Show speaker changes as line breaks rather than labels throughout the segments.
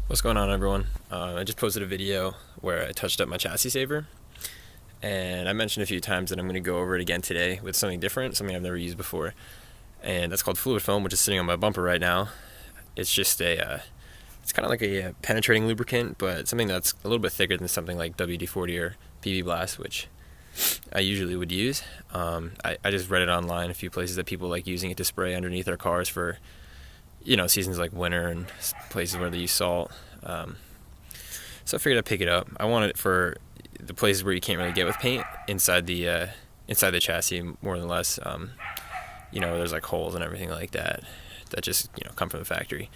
What's going on, everyone? I just posted a video where I touched up my chassis saver, and I mentioned a few times that I'm going to go over it again today with something different, something I've never used before, and that's called fluid foam, which is sitting on my bumper right now. It's just it's kind of like a penetrating lubricant, but something that's a little bit thicker than something like WD-40 or PB Blast, which I usually would use. I just read it online, a few places that people like using it to spray underneath their cars for seasons like winter and places where they use salt. So I figured I'd pick it up. I wanted it for the places where you can't really get with paint inside the chassis, more than less. There's like holes and everything like that just come from the factory.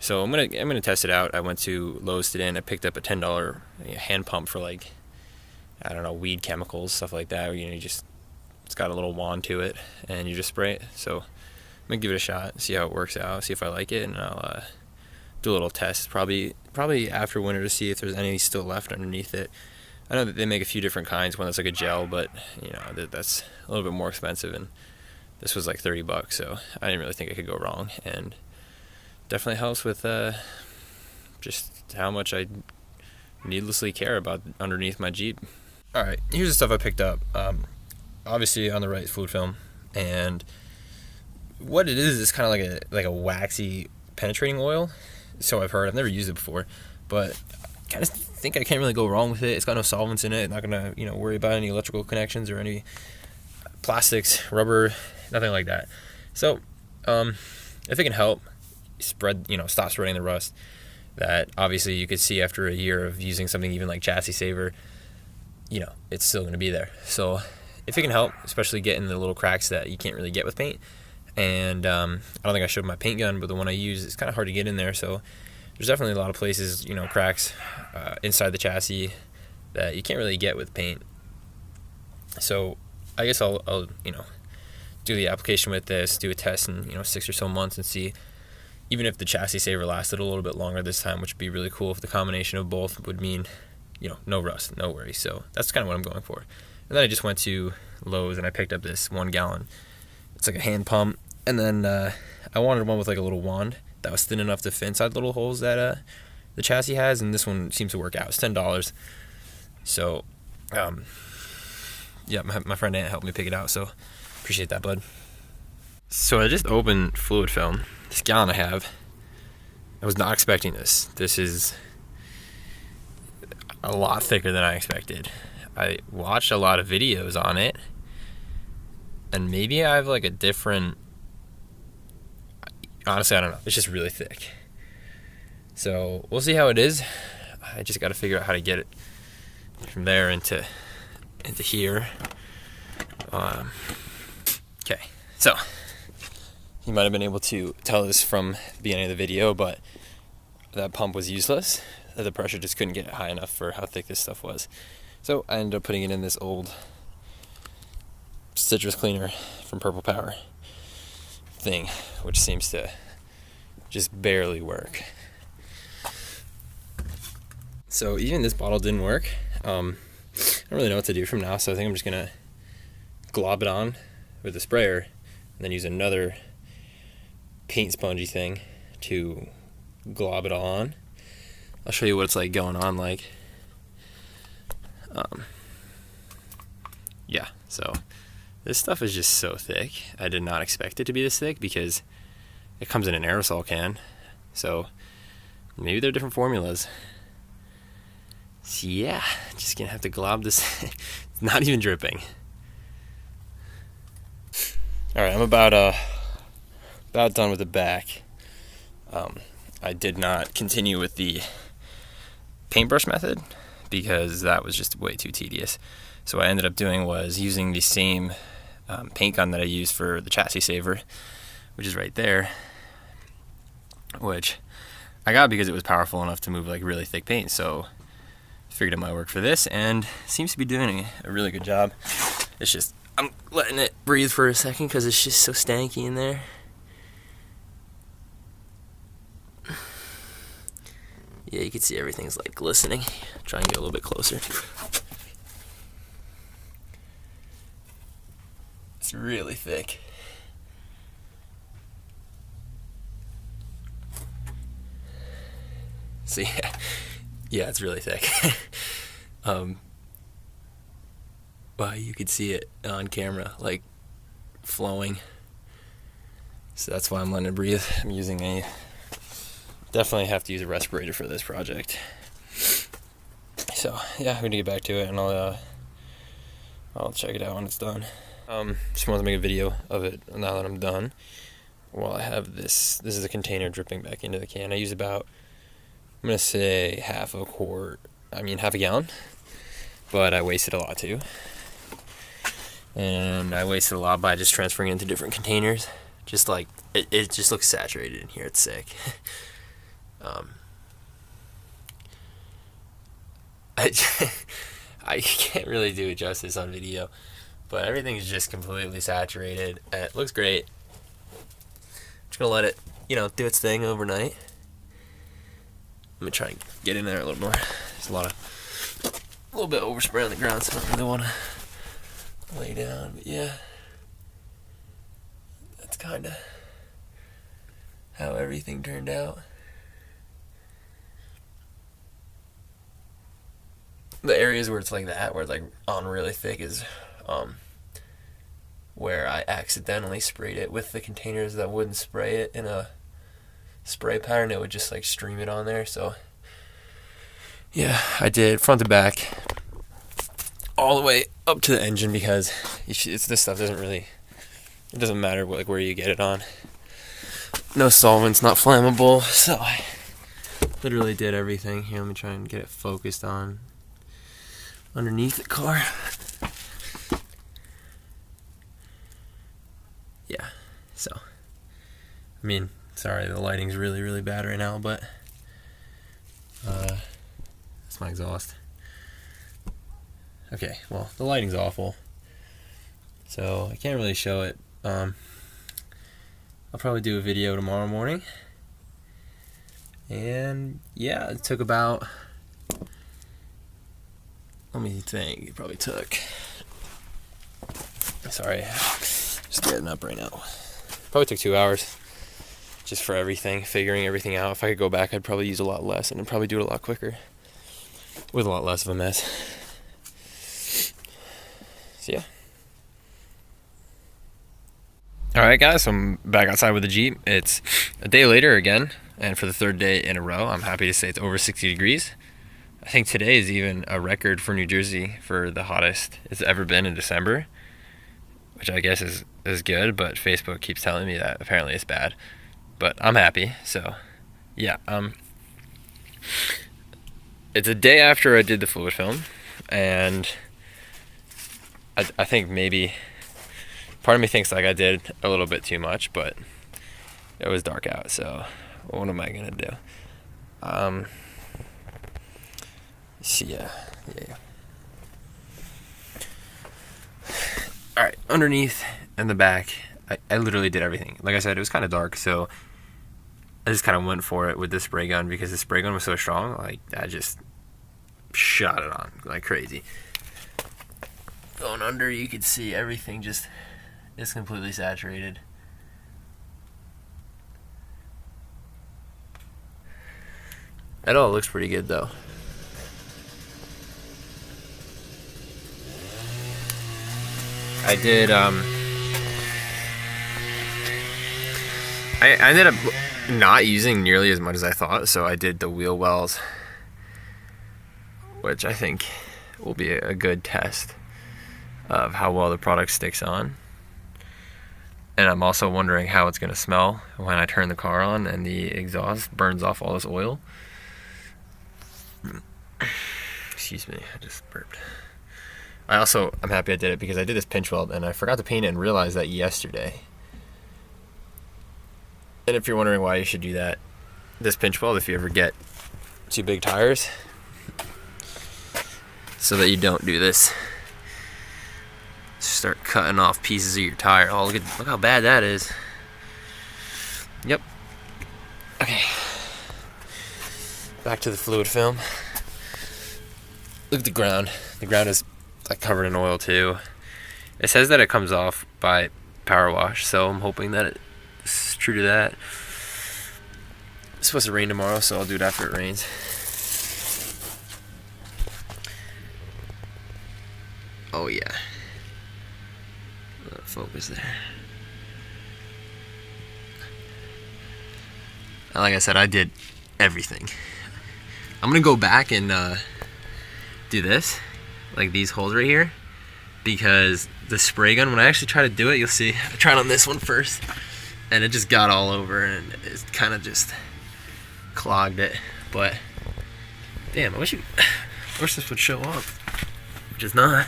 So I'm gonna test it out. I went to Lowe's today and I picked up a $10 hand pump for like, I don't know, weed chemicals, stuff like that. It's got a little wand to it and you just spray it. So I'm gonna give it a shot, see how it works out, see if I like it, and I'll do a little test probably after winter to see if there's any still left underneath it. I know that they make a few different kinds, one that's like a gel, but that's a little bit more expensive, and this was like $30, so I didn't really think I could go wrong, and definitely helps with just how much I needlessly care about underneath my Jeep. Alright, here's the stuff I picked up. Obviously on the right, fluid film, and what it is kind of like a waxy penetrating oil. So I've heard. I've never used it before, but I kind of think I can't really go wrong with it. It's got no solvents in it. Not gonna worry about any electrical connections or any plastics, rubber, nothing like that. So if it can help stop spreading the rust that obviously you could see after a year of using something even like chassis saver, it's still going to be there. So if it can help, especially getting the little cracks that you can't really get with paint. And I don't think I showed my paint gun, but the one I use, it's kind of hard to get in there. So there's definitely a lot of places, cracks inside the chassis that you can't really get with paint. So I guess I'll do the application with this, do a test in 6 or so months, and see even if the chassis saver lasted a little bit longer this time, which would be really cool if the combination of both would mean no rust, no worries. So that's kind of what I'm going for. And then I just went to Lowe's and I picked up this 1 gallon. It's like a hand pump, and then I wanted one with like a little wand that was thin enough to fit inside the little holes that the chassis has, and this one seems to work out. It's $10. So my friend Ant helped me pick it out, so appreciate that, bud. So I just opened fluid film, this gallon I have. I was not expecting this. This is a lot thicker than I expected. I watched a lot of videos on it, and maybe I have like a different, honestly I don't know, it's just really thick. So we'll see how it is. I just got to figure out how to get it from there into here. Okay, so you might have been able to tell this from the beginning of the video, but that pump was useless. The pressure just couldn't get it high enough for how thick this stuff was. So I ended up putting it in this old citrus cleaner from Purple Power thing, which seems to just barely work. So even this bottle didn't work. I don't really know what to do from now, so I think I'm just gonna glob it on with the sprayer and then use another paint spongy thing to glob it all on. I'll show you what it's like going on like. So this stuff is just so thick. I did not expect it to be this thick because it comes in an aerosol can. So maybe they're different formulas. So yeah, just gonna have to glob this. It's not even dripping. Alright, I'm about done with the back. I did not continue with the paintbrush method because that was just way too tedious. So what I ended up doing was using the same paint gun that I used for the chassis saver, which is right there, which I got because it was powerful enough to move like really thick paint. So I figured it might work for this, and seems to be doing a really good job. It's just I'm letting it breathe for a second because it's just so stanky in there. Yeah, you can see everything's like glistening. Try and get a little bit closer. It's really thick. So yeah, it's really thick. Well, you could see it on camera, like flowing. So that's why I'm letting it breathe. I'm using definitely have to use a respirator for this project. So yeah, I'm gonna get back to it, and I'll check it out when it's done. Just wanted to make a video of it now that I'm done. Well, I have this is a container dripping back into the can. I use about, I'm gonna say half a gallon, but I wasted a lot too. And I wasted a lot by just transferring it into different containers. Just like, it just looks saturated in here, it's sick. I can't really do it justice on video, but everything's just completely saturated, and it looks great. Just gonna let it, do its thing overnight. I'm gonna try and get in there a little more. There's a little bit overspray on the ground, so I don't really want to lay down, but yeah, that's kind of how everything turned out. The areas where it's like that, where it's like on really thick, is where I accidentally sprayed it with the containers that wouldn't spray it in a spray pattern. It would just like stream it on there. So yeah, I did front to back, all the way up to the engine, because this stuff it doesn't matter where you get it on. No solvents, not flammable. So I literally did everything. Here, let me try and get it focused on underneath the car. Yeah, so I mean, sorry, the lighting's really, really bad right now, but that's my exhaust. Okay, well, the lighting's awful, so I can't really show it. I'll probably do a video tomorrow morning. And yeah, it took about, let me think, it probably took, sorry, just getting up right now. Probably took 2 hours just for everything, figuring everything out. If I could go back, I'd probably use a lot less, and I'd probably do it a lot quicker with a lot less of a mess. So yeah. Alright guys, so I'm back outside with the Jeep. It's a day later again, and for the third day in a row, I'm happy to say it's over 60 degrees. I think today is even a record for New Jersey for the hottest it's ever been in December, which I guess is good, but Facebook keeps telling me that apparently it's bad. But I'm happy, so yeah. It's a day after I did the fluid film, and I think maybe part of me thinks like I did a little bit too much, but it was dark out, so what am I gonna do? So yeah. Alright, underneath and the back, I literally did everything. Like I said, it was kind of dark, so I just kind of went for it with the spray gun, because the spray gun was so strong, like I just shot it on like crazy. Going under, you could see everything just is completely saturated. It all looks pretty good though. I did, I ended up not using nearly as much as I thought, so I did the wheel wells, which I think will be a good test of how well the product sticks on. And I'm also wondering how it's going to smell when I turn the car on and the exhaust burns off all this oil. Excuse me, I just burped. I'm happy I did it, because I did this pinch weld and I forgot to paint it and realized that yesterday. And if you're wondering why you should do that, this pinch weld, if you ever get too big tires, so that you don't do this, start cutting off pieces of your tire. Oh, look how bad that is. Yep. Okay. Back to the fluid film. Look at the ground. The ground is like covered in oil too. It says that it comes off by power wash, so I'm hoping that it's true to that. It's supposed to rain tomorrow, so I'll do it after it rains. Oh yeah. Focus there. And like I said, I did everything. I'm gonna go back and do this, like these holes right here, because the spray gun, when I actually try to do it, you'll see, I tried on this one first, and it just got all over, and it kind of just clogged it. But damn, I wish this would show up, which is not.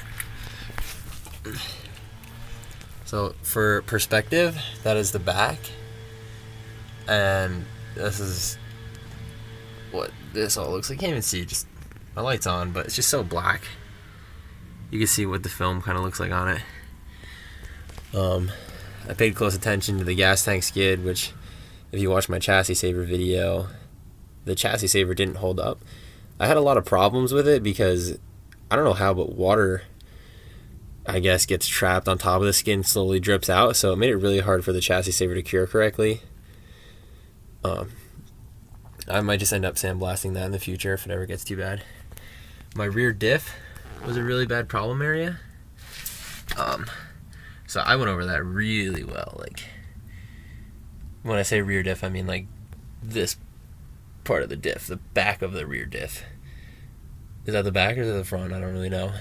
So for perspective, that is the back, and this is what this all looks like. Can't even see, just my light's on, but it's just so black. You can see what the film kind of looks like on it. I paid close attention to the gas tank skid, which, if you watch my chassis saver video, the chassis saver didn't hold up. I had a lot of problems with it because I don't know how, but water, I guess, gets trapped on top of the skin, slowly drips out, so it made it really hard for the chassis saver to cure correctly. I might just end up sandblasting that in the future if it ever gets too bad. My rear diff was a really bad problem area. So I went over that really well. Like, when I say rear diff, I mean like this part of the diff, the back of the rear diff. Is that the back or is that the front? I don't really know.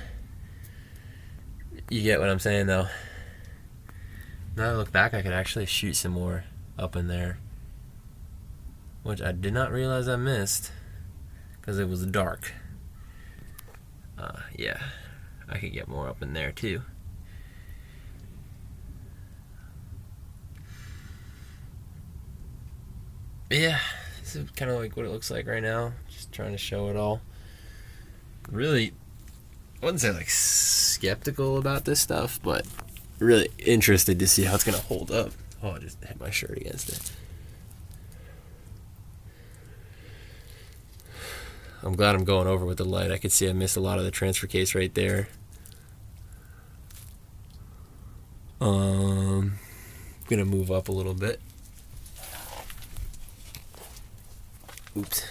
You get what I'm saying though. Now I look back, I could actually shoot some more up in there, which I did not realize I missed because it was dark. Yeah, I could get more up in there too. Yeah, this is kind of like what it looks like right now. Just trying to show it all. Really, I wouldn't say like skeptical about this stuff, but really interested to see how it's gonna hold up. Oh, I just hit my shirt against it. I'm glad I'm going over with the light. I could see I missed a lot of the transfer case right there. I'm gonna move up a little bit. Oops.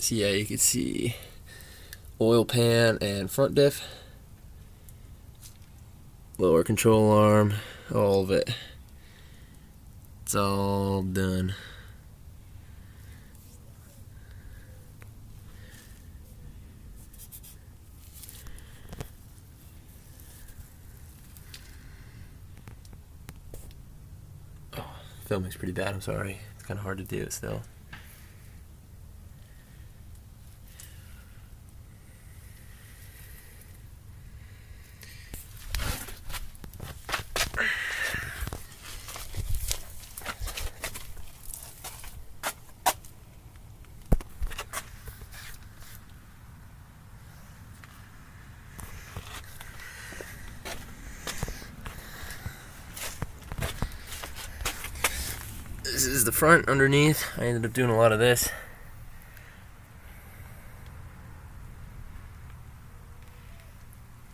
So yeah, you can see oil pan and front diff, lower control arm, all of it. It's all done. Oh, filming's pretty bad, I'm sorry. It's kind of hard to do it still. This is the front underneath. I ended up doing a lot of this.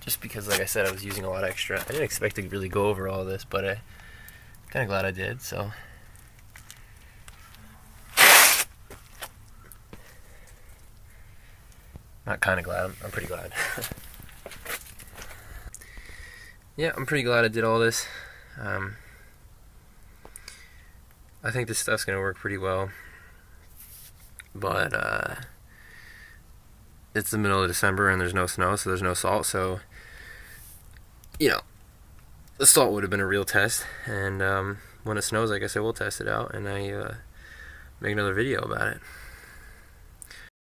Just because, like I said, I was using a lot extra. I didn't expect to really go over all of this, but I'm kind of glad I did, so. Not kind of glad, I'm pretty glad. Yeah, I'm pretty glad I did all this. I think this stuff's gonna work pretty well, but it's the middle of December and there's no snow, so there's no salt, so you know, the salt would have been a real test, and when it snows, like I said, we'll test it out, and I make another video about it.